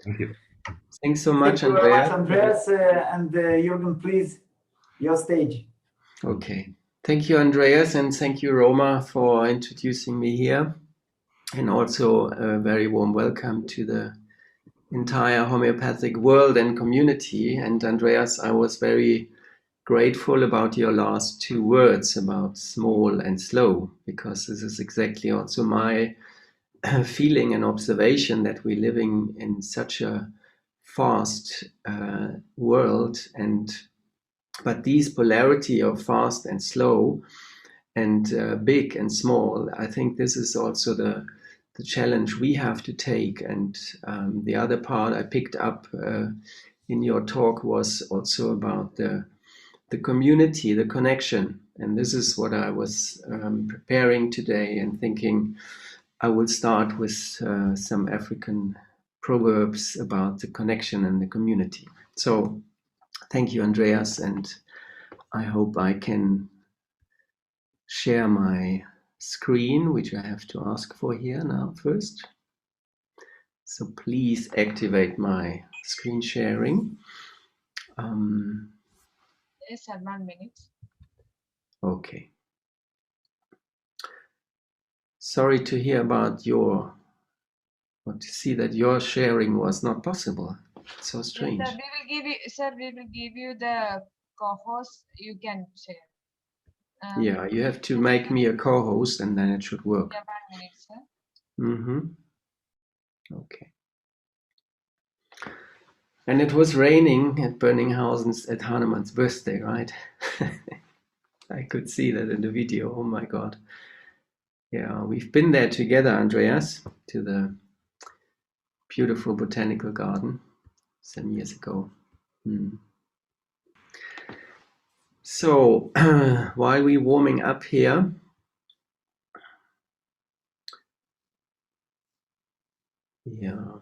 Thank you. Thanks so much, Andreas. Andreas and Jurgen, please, your stage. Okay. Thank you, Andreas, and thank you, Roma, for introducing me here. And also a very warm welcome to the entire homeopathic world and community. And Andreas, I was very grateful about your last two words about small and slow, because this is exactly also my feeling and observation that we're living in such a fast world, but these polarity of fast and slow and big and small, I think this is also the challenge we have to take. And the other part I picked up in your talk was also about the community, the connection. And this is what I was preparing today and thinking I will start with some African proverbs about the connection and the community. So thank you, Andreas, and I hope I can share my screen, which I have to ask for here now first. So please activate my screen sharing. Yes, 1 minute. Okay. Sorry to hear about to see that your sharing was not possible. It's so strange. Yes, sir, we will give you the co-host. You can share. Yeah, you have to make me a co-host and then it should work. Yeah, 1 minute, sir. Okay. And it was raining at Berninghausens at Hahnemann's birthday, right? I could see that in the video. Oh my God. Yeah, we've been there together, Andreas, to the beautiful botanical garden some years ago. So while we're warming up here, yeah,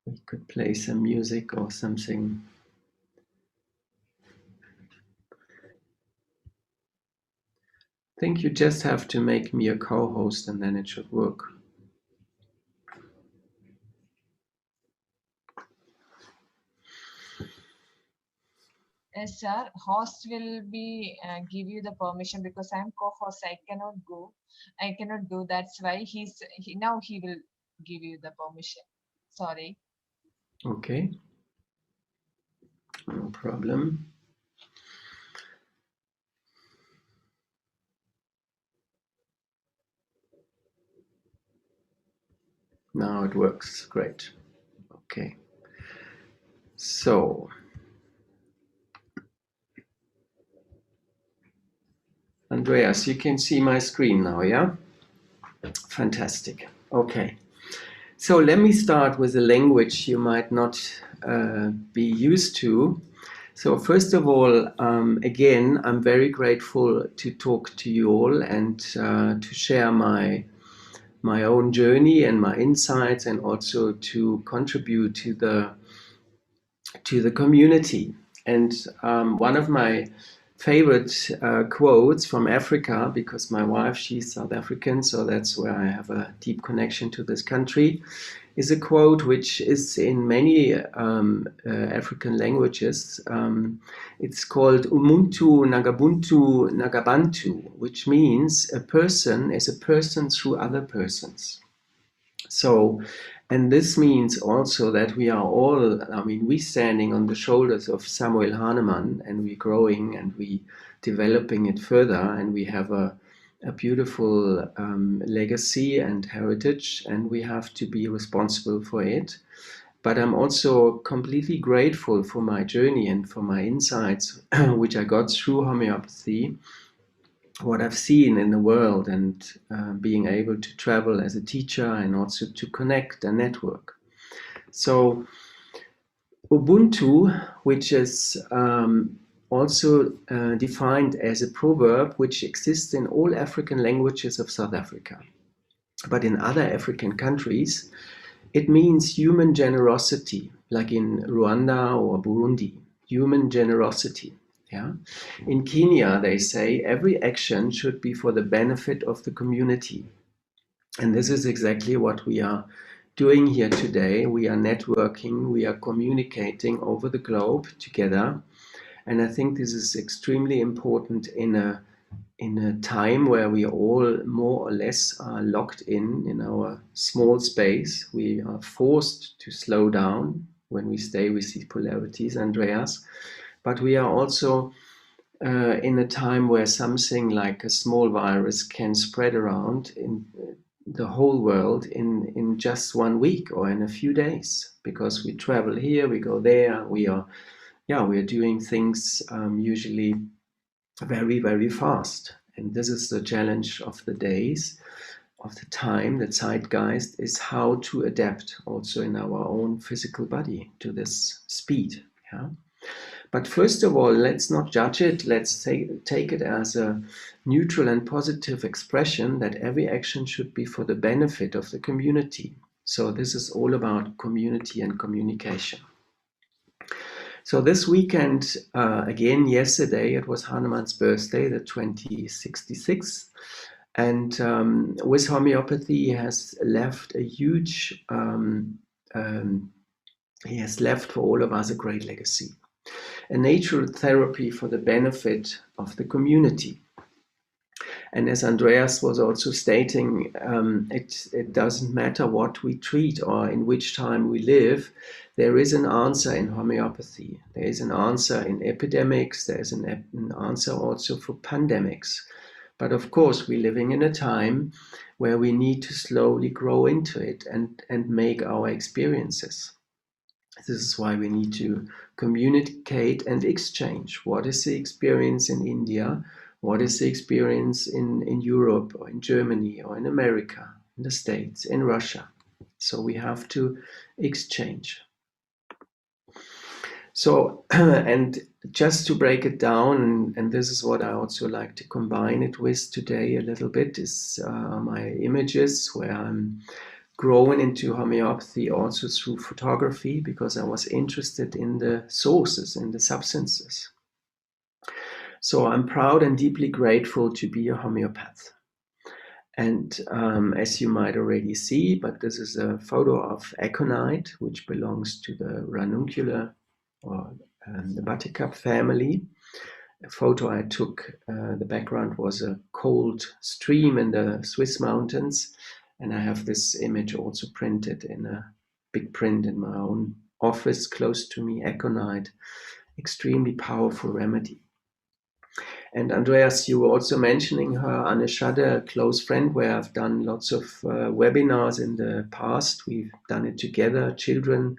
we could play some music or something. I think you just have to make me a co-host and then it should work. Yes, sir. Host will be give you the permission because I'm co-host. I cannot go. I cannot do. That's why now he will give you the permission. Sorry. Okay. No problem. Now it works. Great. Okay. So Andreas, you can see my screen now, yeah? Fantastic. Okay. So let me start with a language you might not be used to. So first of all, again, I'm very grateful to talk to you all and to share my own journey and my insights, and also to contribute to the community. And one of my favorite quotes from Africa, because my wife, she's South African, so that's where I have a deep connection to this country, is a quote which is in many African languages. It's called Umuntu Nagabuntu Nagabantu, which means a person is a person through other persons. So, and this means also that we are all, I mean, we're standing on the shoulders of Samuel Hahnemann, and we're growing and we developing it further, and we have a beautiful legacy and heritage, and we have to be responsible for it. But I'm also completely grateful for my journey and for my insights, which I got through homeopathy, what I've seen in the world, and being able to travel as a teacher and also to connect and network. So Ubuntu, which is also defined as a proverb which exists in all African languages of South Africa. But in other African countries, it means human generosity, like in Rwanda or Burundi, human generosity. Yeah? In Kenya, they say every action should be for the benefit of the community. And this is exactly what we are doing here today. We are networking, we are communicating over the globe together. And I think this is extremely important in a time where we all more or less are locked in our small space. We are forced to slow down when we stay with these polarities, Andreas. But we are also in a time where something like a small virus can spread around in the whole world in just 1 week or in a few days, because we travel here, we go there, we are doing things usually very, very fast. And this is the challenge of the days, of the time, the zeitgeist, is how to adapt also in our own physical body to this speed. Yeah. But first of all, let's not judge it. Let's take it as a neutral and positive expression that every action should be for the benefit of the community. So this is all about community and communication. So this weekend, again, yesterday, it was Hanuman's birthday, the 2066. And with homeopathy, he has left a huge, he has left for all of us a great legacy. A natural therapy for the benefit of the community. And as Andreas was also stating, it doesn't matter what we treat or in which time we live, there is an answer in homeopathy. There is an answer in epidemics, there is an answer also for pandemics. But of course, we're living in a time where we need to slowly grow into it and make our experiences. This is why we need to communicate and exchange. What is the experience in India? What is the experience in Europe or in Germany or in America, in the States, in Russia? So we have to exchange. So, and just to break it down, and this is what I also like to combine it with today a little bit, is my images where I'm grown into homeopathy also through photography, because I was interested in the sources, in the substances. So I'm proud and deeply grateful to be a homeopath. And as you might already see, but this is a photo of aconite, which belongs to the ranunculus or the buttercup family. A photo I took, the background was a cold stream in the Swiss mountains. And I have this image also printed in a big print in my own office close to me, aconite, extremely powerful remedy. And Andreas, you were also mentioning her, Anne Schade, a close friend, where I've done lots of webinars in the past. We've done it together, children,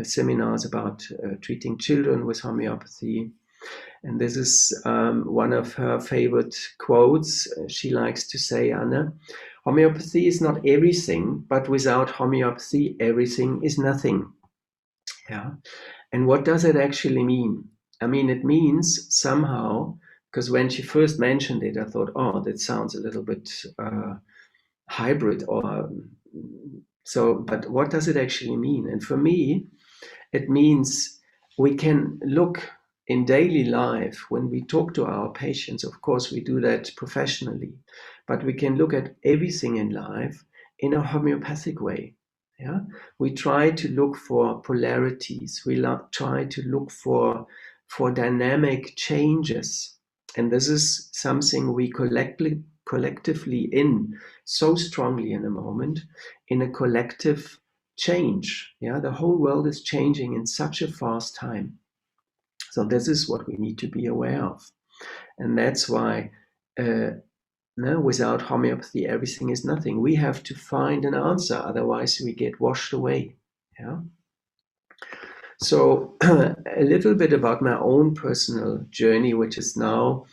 seminars about treating children with homeopathy. And this is one of her favorite quotes. She likes to say, Anne, homeopathy is not everything, but without homeopathy, everything is nothing. Yeah. And what does it actually mean? I mean, it means somehow, because when she first mentioned it, I thought, oh, that sounds a little bit hybrid or so, but what does it actually mean? And for me, it means we can look in daily life when we talk to our patients. Of course, we do that professionally, but we can look at everything in life in a homeopathic way. Yeah, we try to look for polarities. We try to look for dynamic changes, and this is something we collectively in so strongly in a moment, in a collective change. Yeah, the whole world is changing in such a fast time. So this is what we need to be aware of, and that's why no, without homeopathy, everything is nothing. We have to find an answer, otherwise we get washed away. Yeah. So a little bit about my own personal journey, which is now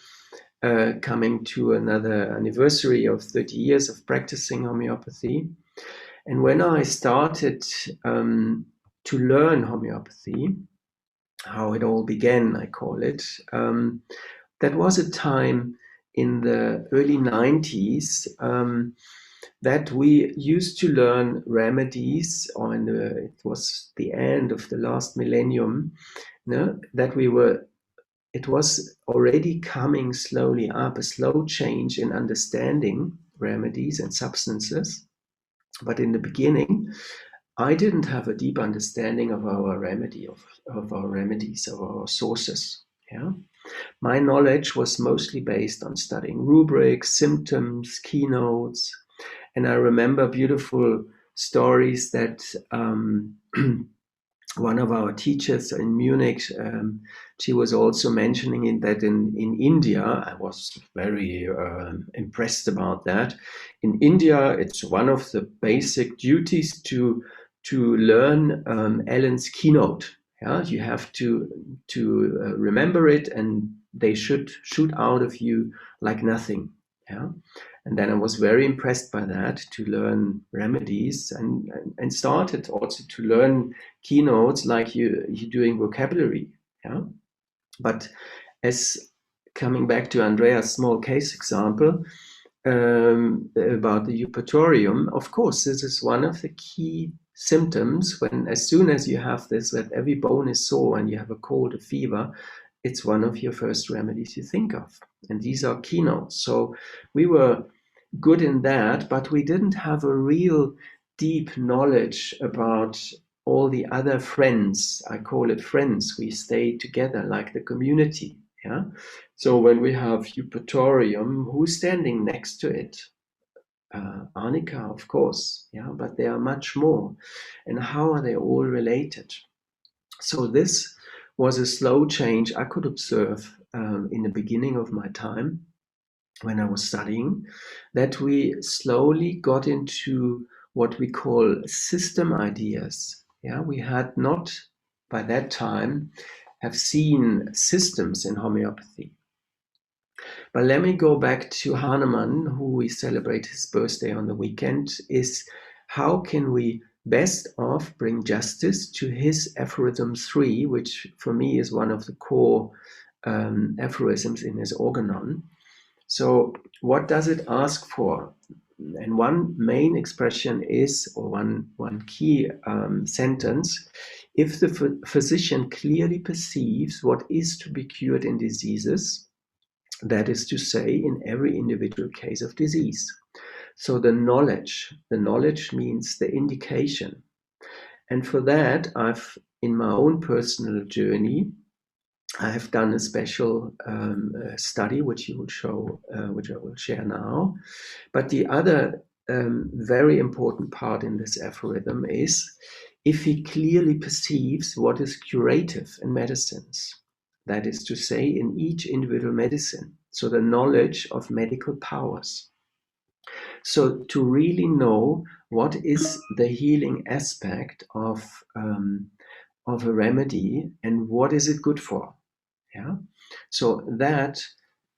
coming to another anniversary of 30 years of practicing homeopathy. And when I started to learn homeopathy, how it all began, I call it, that was a time in the early 90s that we used to learn remedies, or it was the end of the last millennium, that it was already coming slowly up, a slow change in understanding remedies and substances. But in the beginning, I didn't have a deep understanding of our remedies, of our sources. Yeah, my knowledge was mostly based on studying rubrics, symptoms, keynotes, and I remember beautiful stories that one of our teachers in Munich, she was also mentioning that in India, I was very impressed about that. In India, it's one of the basic duties to learn Ellen's keynote. Yeah, you have to remember it, and they should shoot out of you like nothing. Yeah. And then I was very impressed by that, to learn remedies, and started also to learn keynotes like you're doing vocabulary. Yeah. But as coming back to Andrea's small case example about the eupatorium, of course, this is one of the key symptoms when, as soon as you have this, that every bone is sore and you have a cold, a fever, it's one of your first remedies you think of. And these are keynotes. So we were good in that, but we didn't have a real deep knowledge about all the other friends. I call it friends. We stay together like the community. Yeah. So when we have eupatorium, who's standing next to it? Arnica, of course. Yeah, but there are much more. And how are they all related? So this was a slow change I could observe in the beginning of my time when I was studying, that we slowly got into what we call system ideas. Yeah, we had not by that time have seen systems in homeopathy. But let me go back to Hahnemann, who we celebrate his birthday on the weekend, is how can we best of bring justice to his aphorism 3, which for me is one of the core aphorisms in his organon. So what does it ask for? And one main expression is, or one key sentence, if the physician clearly perceives what is to be cured in diseases, that is to say, in every individual case of disease. So the knowledge means the indication. And for that, I've, in my own personal journey, I have done a special study, which you will show, which I will share now. But the other very important part in this aphorism is if he clearly perceives what is curative in medicines, that is to say, in each individual medicine, so the knowledge of medical powers. So to really know what is the healing aspect of a remedy and what is it good for. Yeah, so that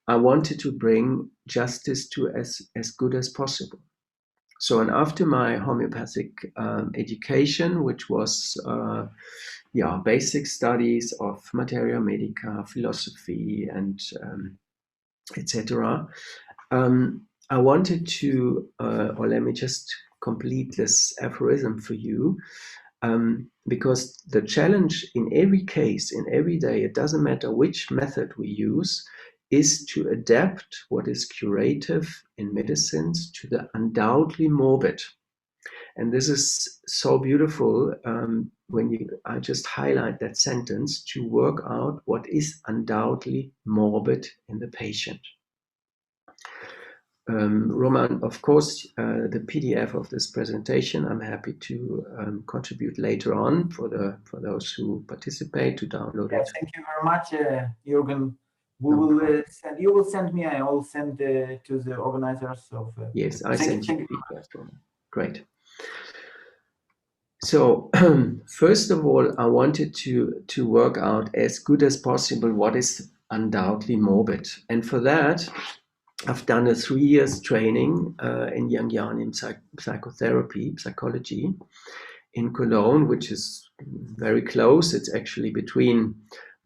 I wanted to bring justice to as good as possible. So, and after my homeopathic education, which was basic studies of materia medica, philosophy, and etc., I wanted to, or let me just complete this aphorism for you. Because the challenge in every case, in every day, it doesn't matter which method we use, is to adapt what is curative in medicines to the undoubtedly morbid. And this is so beautiful when I just highlight that sentence, to work out what is undoubtedly morbid in the patient. Roman, of course, the PDF of this presentation, I'm happy to contribute later on for those who participate to download it. Thank you very much, Jurgen. You will send me. I will send to the organizers of. Yes, I sent you the PDF. Great. So first of all, I wanted to work out as good as possible what is undoubtedly morbid, and for that, I've done a 3 years training in Jungian psychology in Cologne, which is very close. It's actually between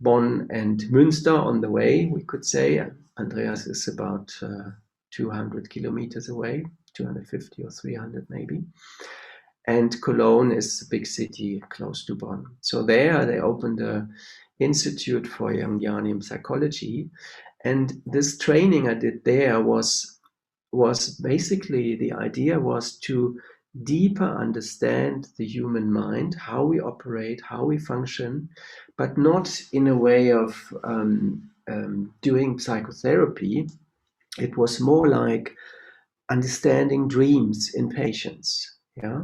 Bonn and Münster on the way, we could say. Andreas is about 200 kilometers away, 250 or 300 maybe. And Cologne is a big city close to Bonn. So there they opened an institute for Jungian psychology. And this training I did there was was basically, the idea was to deeper understand the human mind, how we operate, how we function, but not in a way of doing psychotherapy. It was more like understanding dreams in patients. Yeah.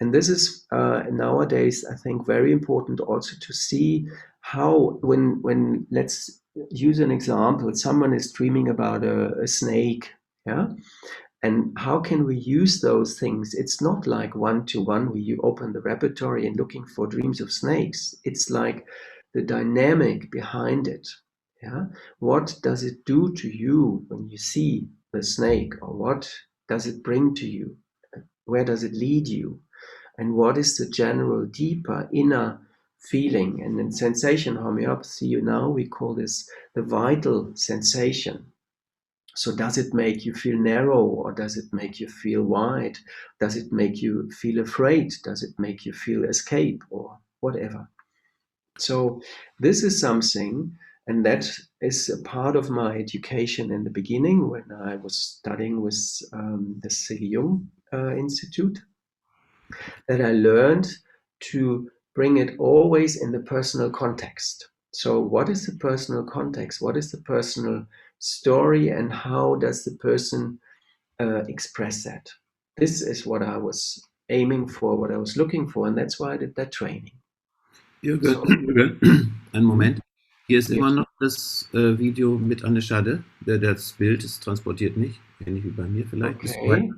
And this is nowadays, I think, very important also to see how, when let's use an example, someone is dreaming about a snake. Yeah. And how can we use those things? It's not like one-to-one where you open the repertory and looking for dreams of snakes. It's like the dynamic behind it. Yeah. What does it do to you when you see the snake, or what does it bring to you? Where does it lead you? And what is the general, deeper, inner feeling? And in sensation homeopathy, now we call this the vital sensation. So does it make you feel narrow, or does it make you feel wide? Does it make you feel afraid? Does it make you feel escape, or whatever? So this is something, and that is a part of my education in the beginning when I was studying with the C.G. Jung Institute, that I learned to bring it always in the personal context. So what is the personal context? What is the personal story, and how does the person express that? This is what I was aiming for, what I was looking for, and that's why I did that training. Jürgen, So, einen Moment. Hier ist Yes. immer noch das Video mit Anne Schade. Das Bild ist transportiert nicht. Ähnlich wie bei mir vielleicht. okay.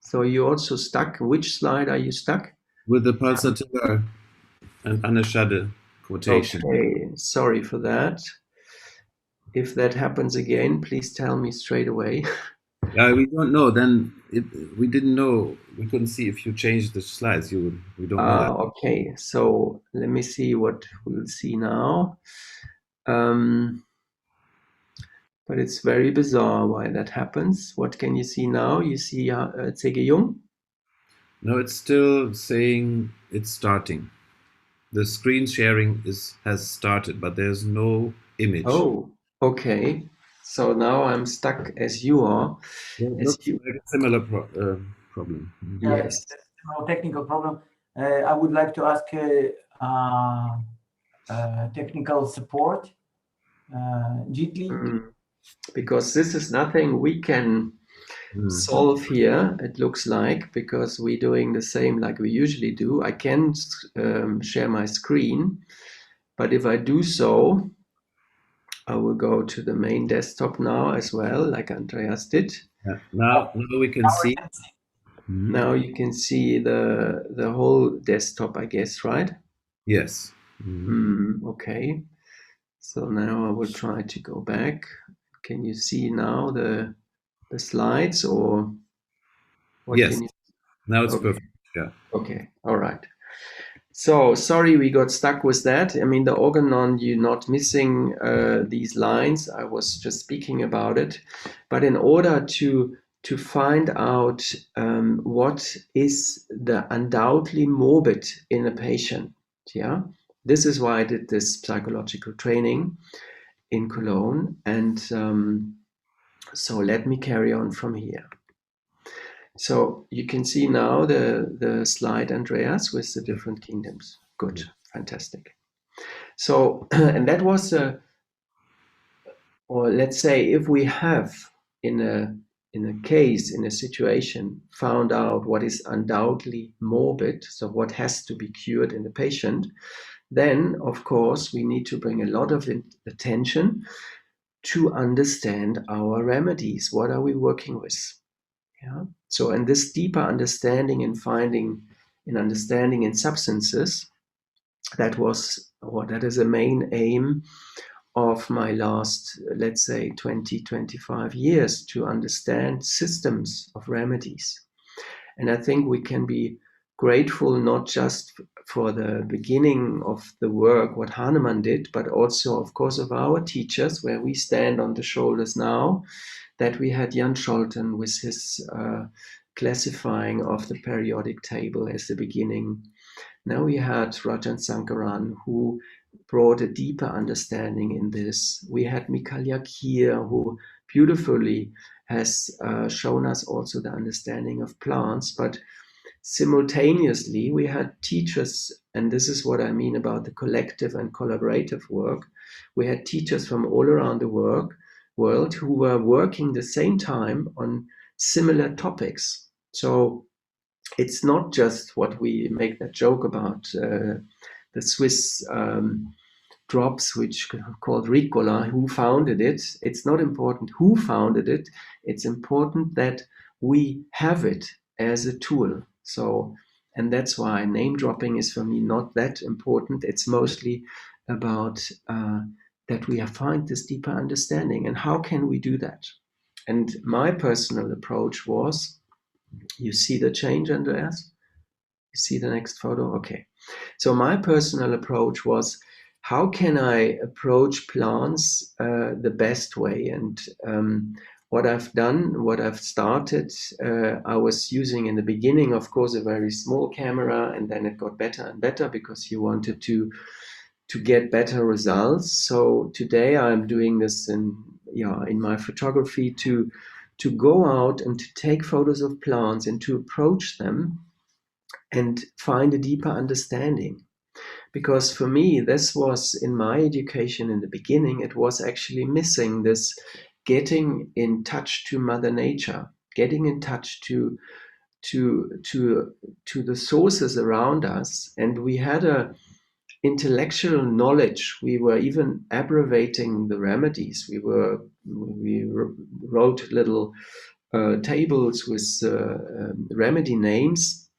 So you also stuck. Which slide are you stuck? With the pulsatilla and Anne Schade quotation. Okay, sorry for that. If that happens again, please tell me straight away. Yeah, we don't know. Then we didn't know. We couldn't see if you changed the slides. We don't know that. Okay, so let me see what we'll see now. But it's very bizarre why that happens. What can you see now? You see C.G. Jung? No, it's still saying it's starting. The screen sharing has started, but there's no image. Oh, okay. So now I'm stuck as you are. It As looks you, like a similar problem. yes. That's no technical problem. I would like to ask technical support, Jitli. Because this is nothing we can solve here, it looks like, because we're doing the same like we usually do. I can share my screen, but if I do so, I will go to the main desktop now as well, like Andreas did. Yeah. Now we can see. Now you can see the whole desktop, I guess, right? Yes. Okay. So now I will try to go back. Can you see now the slides, or what? Yes. Can you? Now it's Okay. perfect. Yeah. Okay. All right. So sorry we got stuck with that. I mean, the organon, you're not missing these lines. I was just speaking about it. But in order to find out what is the undoubtedly morbid in a patient, yeah, this is why I did this psychological training in Cologne. And so let me carry on from here. So you can see now the slide, Andreas, with the different kingdoms. Good, fantastic. So, and that was or let's say, if we have in a case, in a situation, found out what is undoubtedly morbid, so what has to be cured in the patient, then of course we need to bring a lot of attention to understand our remedies. What are we working with? Yeah. So, and this deeper understanding and finding in understanding in substances, that is a main aim of my last, let's say, 20-25 years, to understand systems of remedies. And I think we can be grateful not just for the beginning of the work, what Hahnemann did, but also, of course, of our teachers, where we stand on the shoulders now, that we had Jan Scholten with his classifying of the periodic table as the beginning. Now we had Rajan Sankaran, who brought a deeper understanding in this. We had Mikalia Kier, who beautifully has shown us also the understanding of plants, but simultaneously we had teachers, and this is what I mean about the collective and collaborative work. We had teachers from all around the world who were working the same time on similar topics. So it's not just what we make that joke about, the Swiss drops, which are called Ricola, who founded it. It's not important who founded it. It's important that we have it as a tool. So, and that's why name dropping is for me not that important. It's mostly about that we find this deeper understanding. And how can we do that? And my personal approach was, you see the change, Andreas? You see the next photo? Okay. So my personal approach was, how can I approach plants the best way? And what I've done, what I've started, I was using in the beginning, of course, a very small camera, and then it got better and better because you wanted to get better results. So today I'm doing this in my photography to go out and to take photos of plants and to approach them and find a deeper understanding. Because for me, this was in my education in the beginning, it was actually missing this getting in touch to Mother Nature, getting in touch to the sources around us. And we had a intellectual knowledge. We were even abbreviating the remedies. We wrote little tables with remedy names,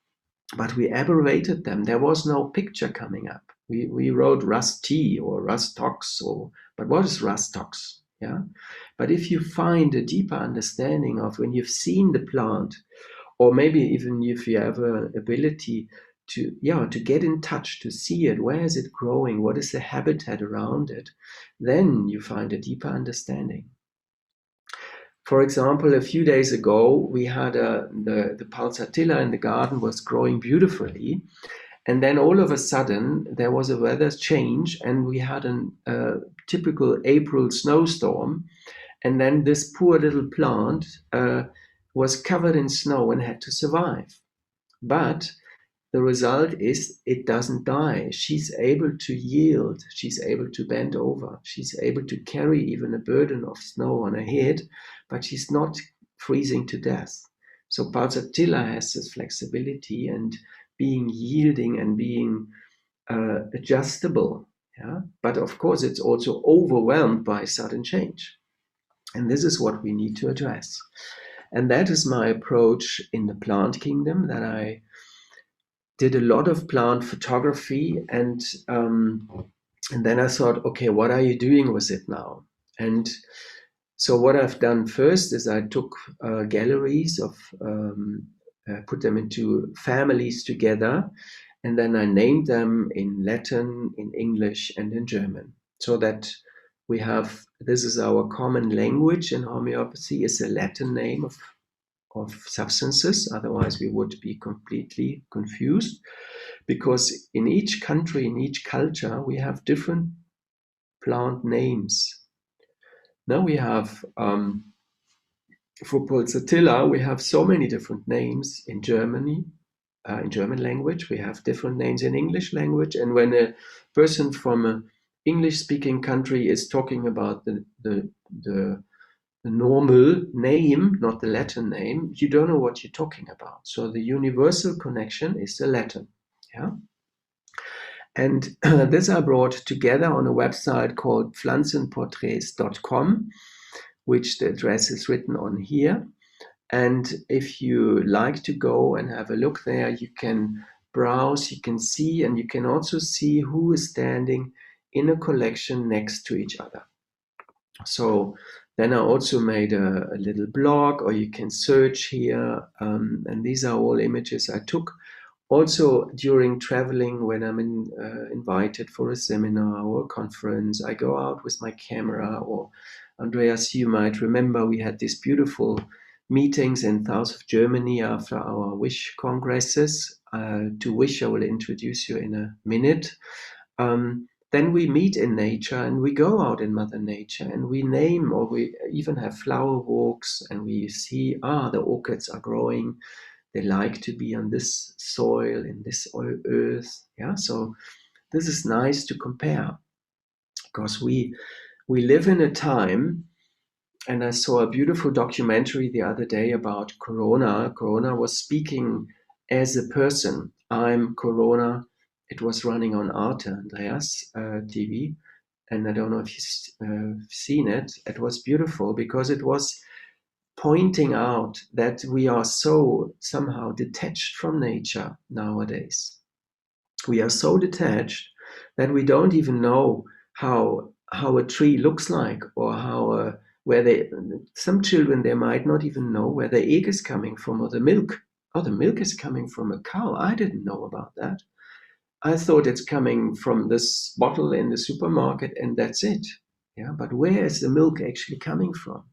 but we abbreviated them. There was no picture coming up. We wrote rust tea or rust tox, but what is rust tox? Yeah. But if you find a deeper understanding of when you've seen the plant, or maybe even if you have an ability to get in touch, to see it, where is it growing, what is the habitat around it, then you find a deeper understanding. For example, a few days ago, we had the pulsatilla in the garden was growing beautifully. And then all of a sudden, there was a weather change and we had a typical April snowstorm. And then this poor little plant was covered in snow and had to survive. But the result is it doesn't die. She's able to yield. She's able to bend over. She's able to carry even a burden of snow on her head, but she's not freezing to death. So pulsatilla has this flexibility and being yielding and being adjustable. Yeah? But of course, it's also overwhelmed by sudden change. And this is what we need to address. And that is my approach in the plant kingdom, that I did a lot of plant photography, and then I thought, okay, what are you doing with it now? And so what I've done first is I took galleries of, put them into families together, and then I named them in Latin, in English, and in German, so that we have, this is our common language in homeopathy, is a Latin name of substances. Otherwise we would be completely confused, because in each country, in each culture, we have different plant names. Now we have, for pulsatilla, we have so many different names in Germany, in German language. We have different names in English language. And when a person from an English-speaking country is talking about the normal name, not the Latin name, you don't know what you're talking about. So the universal connection is the Latin. Yeah. And this I brought together on a website called pflanzenportraits.com, which the address is written on here. And if you like to go and have a look there, you can browse, you can see, and you can also see who is standing in a collection next to each other. So then I also made a little blog, or you can search here. And these are all images I took. Also during traveling, when I'm invited for a seminar or a conference, I go out with my camera. Or Andreas, you might remember we had these beautiful meetings in south of Germany after our WISH congresses. To WISH I will introduce you in a minute. then we meet in nature and we go out in Mother Nature and we name, or we even have flower walks, and we see, the orchids are growing. They like to be on this soil, in this earth. Yeah, so this is nice to compare, because we live in a time, and I saw a beautiful documentary the other day about Corona. Corona was speaking as a person. I'm Corona. It was running on Arte, Andreas, TV. And I don't know if you've seen it. It was beautiful because it was pointing out that we are so somehow detached from nature nowadays. We are so detached that we don't even know how a tree looks like, or how some children, they might not even know where the egg is coming from, or the milk. Oh, the milk is coming from a cow. I didn't know about that. I thought it's coming from this bottle in the supermarket and that's it. Yeah, but where is the milk actually coming from?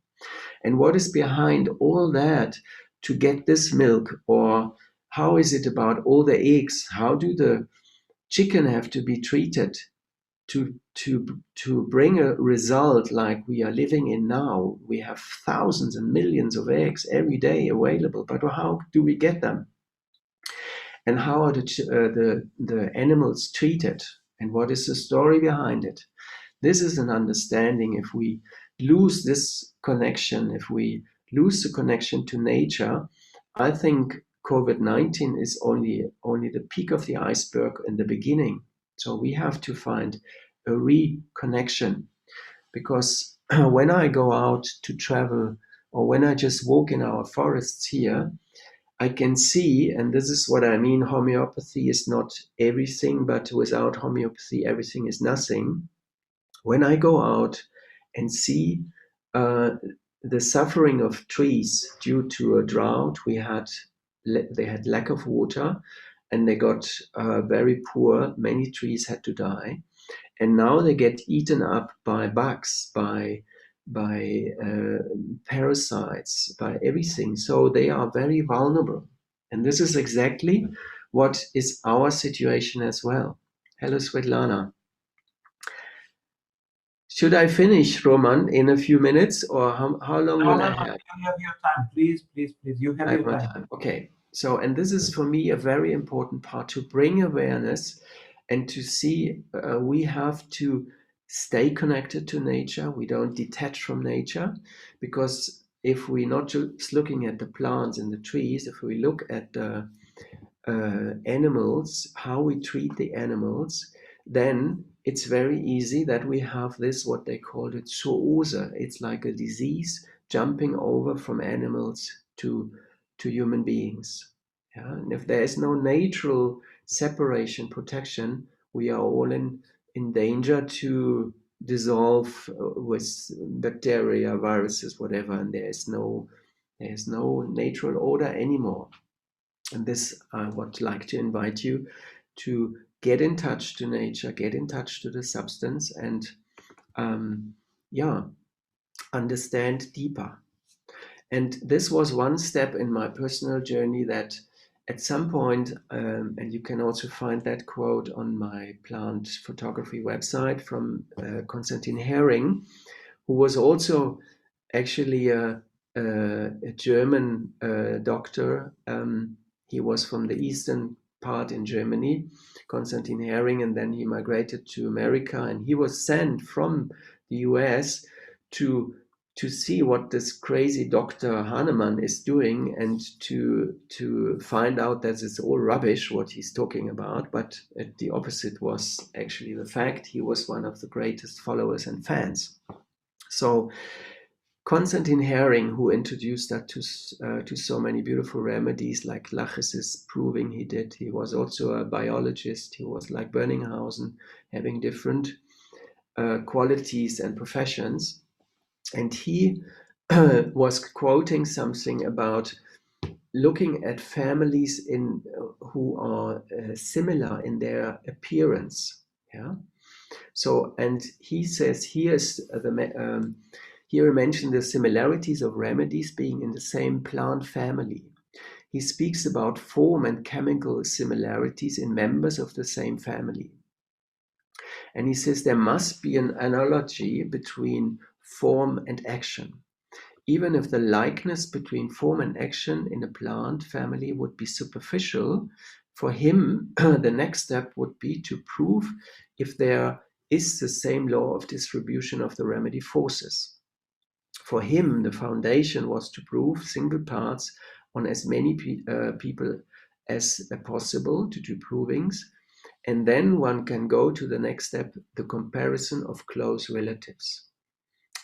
And what is behind all that to get this milk? Or how is it about all the eggs? How do the chicken have to be treated to bring a result like we are living in now? We have thousands and millions of eggs every day available, but how do we get them? And how are the animals treated? And what is the story behind it? This is an understanding. If we lose this connection, if we lose the connection to nature, I think COVID-19 is only the peak of the iceberg in the beginning. So we have to find a reconnection, because when I go out to travel, or when I just walk in our forests here, I can see, and this is what I mean, homeopathy is not everything, but without homeopathy, everything is nothing. When I go out and see the suffering of trees due to a drought, they had lack of water, and they got very poor. Many trees had to die, and now they get eaten up by bugs, by parasites, by everything. So they are very vulnerable, and this is exactly what is our situation as well. Hello, Svetlana. Should I finish, Roman, in a few minutes, or how long will I have? You have your time. Please. You have your time. Okay. So, and this is for me a very important part, to bring awareness and to see we have to stay connected to nature. We don't detach from nature, because if we're not just looking at the plants and the trees, if we look at the animals, how we treat the animals, then it's very easy that we have this, what they call it, zoose. It's like a disease jumping over from animals to human beings. Yeah? And if there is no natural separation, protection, we are all in danger to dissolve with bacteria, viruses, whatever, and there is no natural order anymore. And this, I would like to invite you to get in touch to nature, get in touch to the substance, and understand deeper. And this was one step in my personal journey, that at some point, and you can also find that quote on my plant photography website from Konstantin Hering, who was also actually a German doctor. He was from the eastern part in Germany, Konstantin Hering, and then he migrated to America, and he was sent from the US to see what this crazy Dr. Hahnemann is doing, and to find out that it's all rubbish what he's talking about. But the opposite was actually the fact. He was one of the greatest followers and fans. So Konstantin Hering, who introduced that to so many beautiful remedies, like Laches is proving he did. He was also a biologist. He was like Bernninghausen, having different qualities and professions. And he was quoting something about looking at families who are similar in their appearance. Yeah. So, and he says here he mentioned the similarities of remedies being in the same plant family. He speaks about form and chemical similarities in members of the same family. And he says there must be an analogy between form and action. Even if the likeness between form and action in a plant family would be superficial, for him, the next step would be to prove if there is the same law of distribution of the remedy forces. For him, the foundation was to prove single parts on as many people as possible to do provings. And then one can go to the next step, the comparison of close relatives.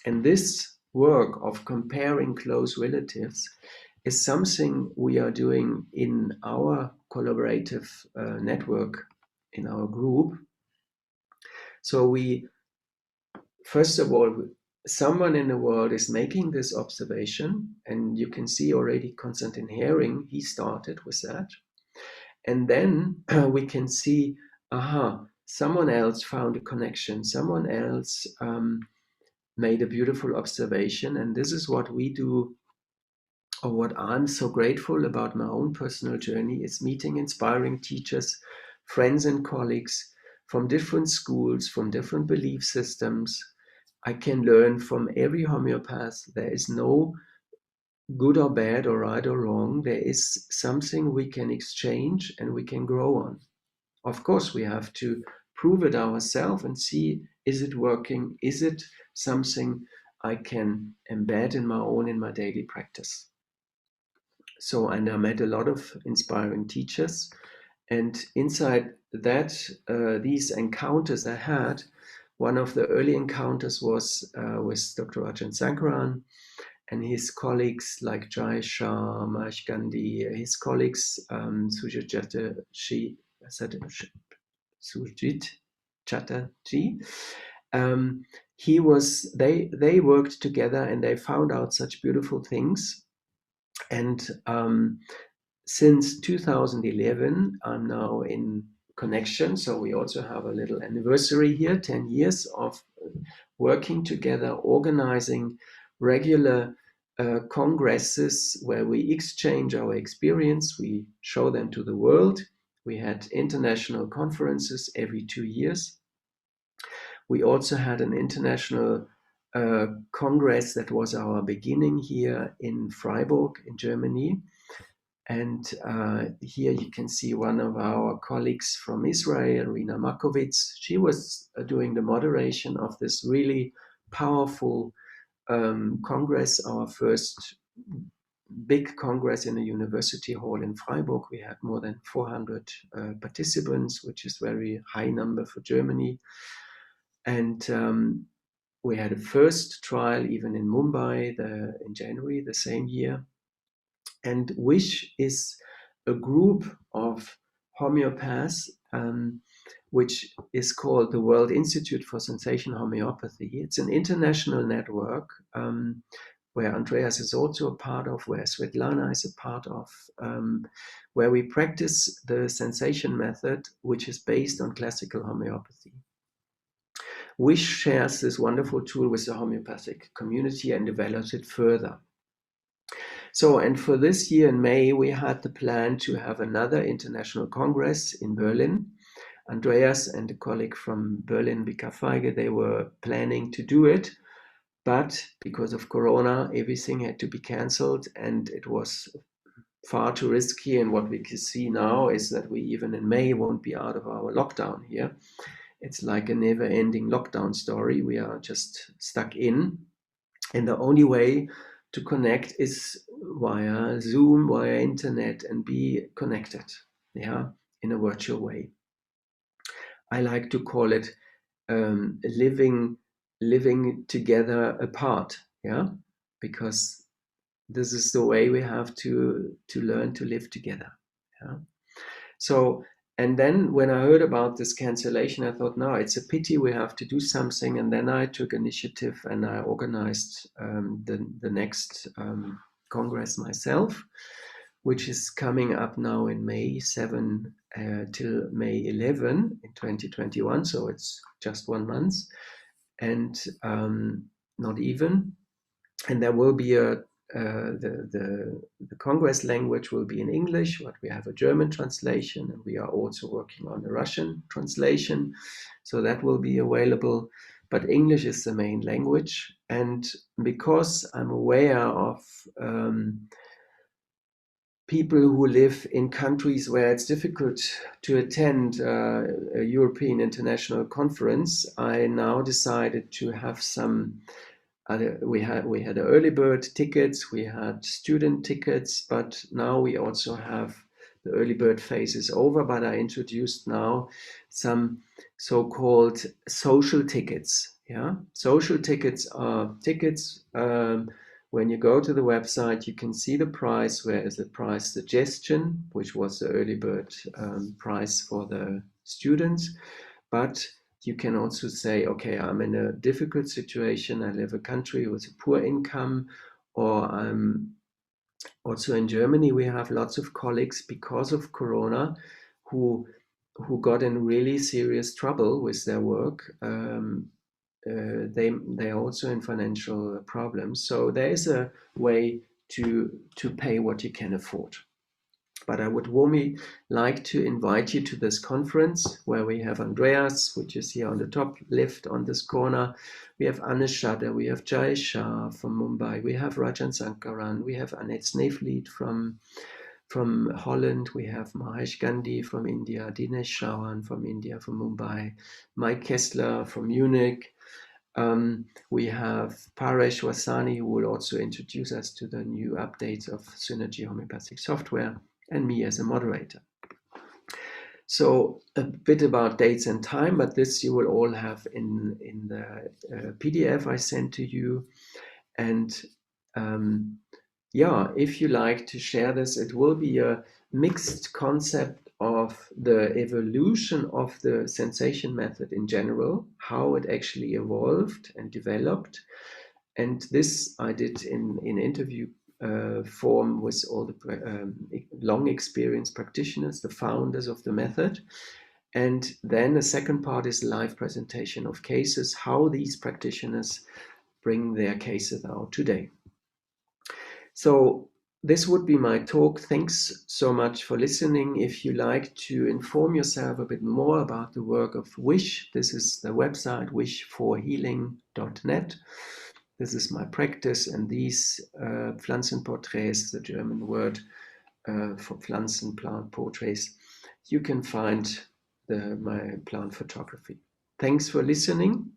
And this work of comparing close relatives is something we are doing in our collaborative network, in our group. So we, first of all, someone in the world is making this observation, and you can see already Konstantin Hering, he started with that. And then we can see, someone else found a connection, someone else made a beautiful observation, and this is what we do, or what I'm so grateful about my own personal journey, is meeting inspiring teachers, friends and colleagues from different schools, from different belief systems. I can learn from every homeopath. There is no good or bad or right or wrong. There is something we can exchange and we can grow on. Of course, we have to prove it ourselves and see, is it working? Is it something I can embed in my daily practice? So, and I met a lot of inspiring teachers. And inside that, these encounters I had, one of the early encounters was with Dr. Rajan Sankaran and his colleagues like Jai Shah, Mahesh Gandhi, his colleagues, Sujit Chatterjee. They worked together and they found out such beautiful things. And since 2011, I'm now in connection. So we also have a little anniversary here, 10 years of working together, organizing regular congresses where we exchange our experience, we show them to the world. We had international conferences every 2 years. We also had an international congress that was our beginning here in Freiburg in Germany. And here you can see one of our colleagues from Israel, Rina Makovitz. She was doing the moderation of this really powerful congress, our first big congress in a university hall in Freiburg. We had more than 400 participants, which is a very high number for Germany. And we had a first trial even in Mumbai in January the same year. And WISH is a group of homeopaths, which is called the World Institute for Sensation Homeopathy. It's an international network where Andreas is also a part of, where Svetlana is a part of, where we practice the sensation method, which is based on classical homeopathy. WISH shares this wonderful tool with the homeopathic community and develops it further. So, and for this year in May, we had the plan to have another international congress in Berlin. Andreas and a colleague from Berlin, Vika Feige, they were planning to do it, but because of Corona, everything had to be cancelled and it was far too risky. And what we can see now is that we even in May won't be out of our lockdown here. It's like a never-ending lockdown story. We are just stuck in. And the only way to connect is via Zoom, via internet, and be connected, in a virtual way. I like to call it living together apart, because this is the way we have to learn to live together. So, and then when I heard about this cancellation, I thought, no, it's a pity, we have to do something. And then I took initiative and I organized the next Congress myself, which is coming up now in May 7 till May 11 in 2021. So it's just 1 month and not even. And there will be a the Congress language will be in English, but we have a German translation, and we are also working on a Russian translation, so that will be available. But English is the main language, and because I'm aware of people who live in countries where it's difficult to attend a European international conference, I now decided to have some. We had early bird tickets, we had student tickets, but now we also have the early bird phase is over. But I introduced now some so-called social tickets. Yeah, social tickets are tickets. When you go to the website, you can see the price. Where is the price suggestion, which was the early bird price for the students, but you can also say, okay, I'm in a difficult situation. I live in a country with a poor income, or I'm also in Germany. We have lots of colleagues because of Corona who got in really serious trouble with their work. They are also in financial problems. So there is a way to pay what you can afford. But I would warmly like to invite you to this conference where we have Andreas, which is here on the top left on this corner. We have Anne Shadder, we have Jai Shah from Mumbai, we have Rajan Sankaran, we have Annette Snevliet from Holland, we have Mahesh Gandhi from India, Dinesh Shawan from India, from Mumbai, Mike Kessler from Munich. We have Paresh Wasani, who will also introduce us to the new updates of Synergy homeopathic software, and me as a moderator. So a bit about dates and time, but this you will all have in the PDF I sent to you. And yeah, if you like to share this, it will be a mixed concept of the evolution of the sensation method in general, how it actually evolved and developed. And this I did in interview form with all the long experienced practitioners, the founders of the method. And then the second part is live presentation of cases, how these practitioners bring their cases out today. So this would be my talk. Thanks so much for listening. If you like to inform yourself a bit more about the work of Wish, this is the website wishforhealing.net. This is my practice, and these Pflanzenporträts, the German word for Pflanzen, plant portraits, you can find my plant photography. Thanks for listening,